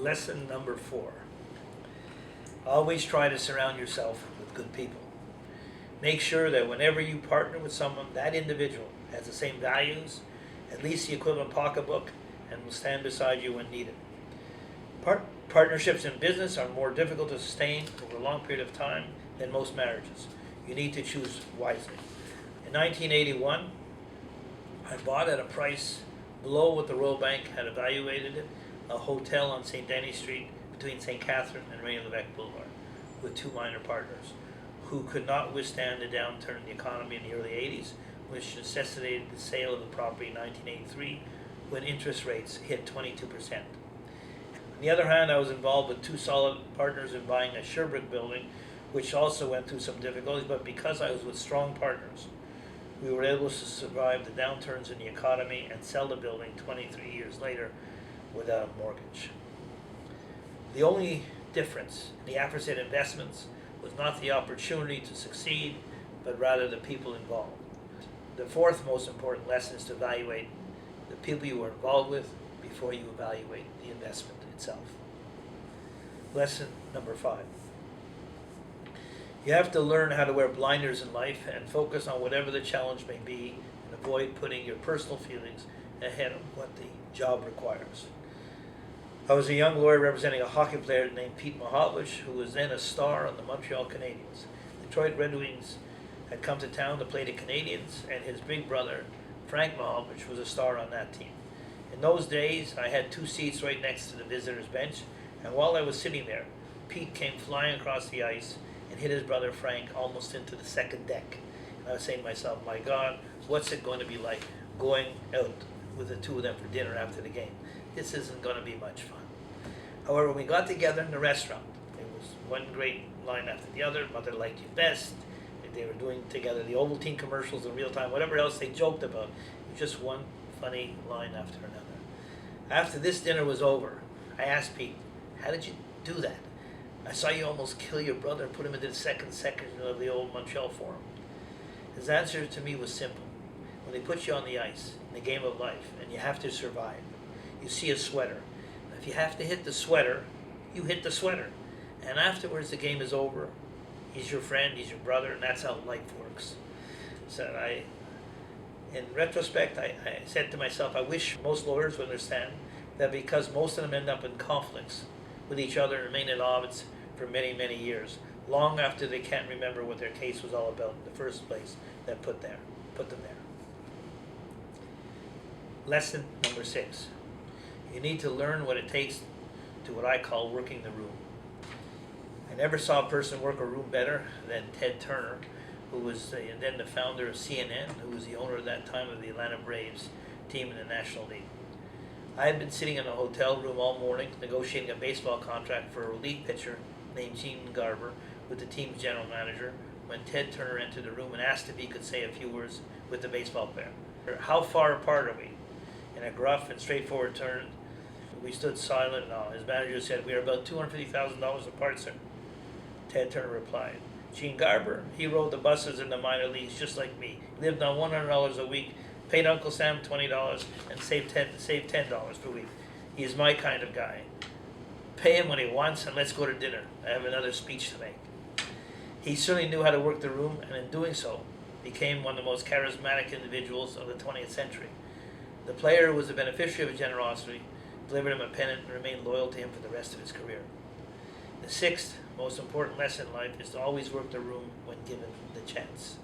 Lesson number 4. Always try to surround yourself with good people. Make sure that whenever you partner with someone, that individual has the same values, at least the equivalent pocketbook, and will stand beside you when needed. Partnerships in business are more difficult to sustain over a long period of time than most marriages. You need to choose wisely. In 1981, I bought at a price below what the Royal Bank had evaluated it, a hotel on St. Denis Street between St. Catherine and René Lévesque Boulevard with 2 minor partners who could not withstand the downturn in the economy in the early 80s, which necessitated the sale of the property in 1983 when interest rates hit 22%. On the other hand, I was involved with 2 solid partners in buying a Sherbrooke building, which also went through some difficulties, but because I was with strong partners, we were able to survive the downturns in the economy and sell the building 23 years later without a mortgage. The only difference in the aforesaid investments was not the opportunity to succeed, but rather the people involved. The 4th most important lesson is to evaluate the people you are involved with before you evaluate the investment itself. Lesson number 5. You have to learn how to wear blinders in life and focus on whatever the challenge may be and avoid putting your personal feelings ahead of what the job requires. I was a young lawyer representing a hockey player named Pete Mahovlich, who was then a star on the Montreal Canadiens. Detroit Red Wings had come to town to play the Canadiens, and his big brother, Frank Mahovlich, was a star on that team. In those days, I had 2 seats right next to the visitors' bench, and while I was sitting there, Pete came flying across the ice and hit his brother Frank almost into the second deck. And I was saying to myself, my God, what's it going to be like going out with the 2 of them for dinner after the game? This isn't going to be much fun. However, when we got together in the restaurant, it was one great line after the other. Mother liked you best. They were doing together the Ovaltine commercials in real time, whatever else they joked about. It was just one funny line after another. After this dinner was over, I asked Pete, how did you do that? I saw you almost kill your brother and put him into the second section of the old Montreal Forum. His answer to me was simple. When they put you on the ice, in the game of life, and you have to survive, you see a sweater. If you have to hit the sweater, you hit the sweater. And afterwards the game is over. He's your friend, he's your brother, and that's how life works. So in retrospect, I said to myself, I wish most lawyers would understand that because most of them end up in conflicts with each other and remain at odds for many, many years, long after they can't remember what their case was all about in the first place that put them there. Lesson number 6. You need to learn what it takes to what I call working the room. I never saw a person work a room better than Ted Turner, who was then the founder of CNN, who was the owner at that time of the Atlanta Braves team in the National League. I had been sitting in a hotel room all morning negotiating a baseball contract for a relief pitcher named Gene Garber with the team's general manager when Ted Turner entered the room and asked if he could say a few words with the baseball player. How far apart are we? In a gruff and straightforward tone, we stood silent, and his manager said, we are about $250,000 apart, sir. Ted Turner replied, Gene Garber, he rode the buses in the minor leagues just like me, lived on $100 a week, paid Uncle Sam $20, and saved $10 per week. He is my kind of guy. Pay him when he wants, and let's go to dinner. I have another speech to make. He certainly knew how to work the room, and in doing so, became one of the most charismatic individuals of the 20th century. The player who was the beneficiary of his generosity delivered him a pennant and remained loyal to him for the rest of his career. The 6th most important lesson in life is to always work the room when given the chance.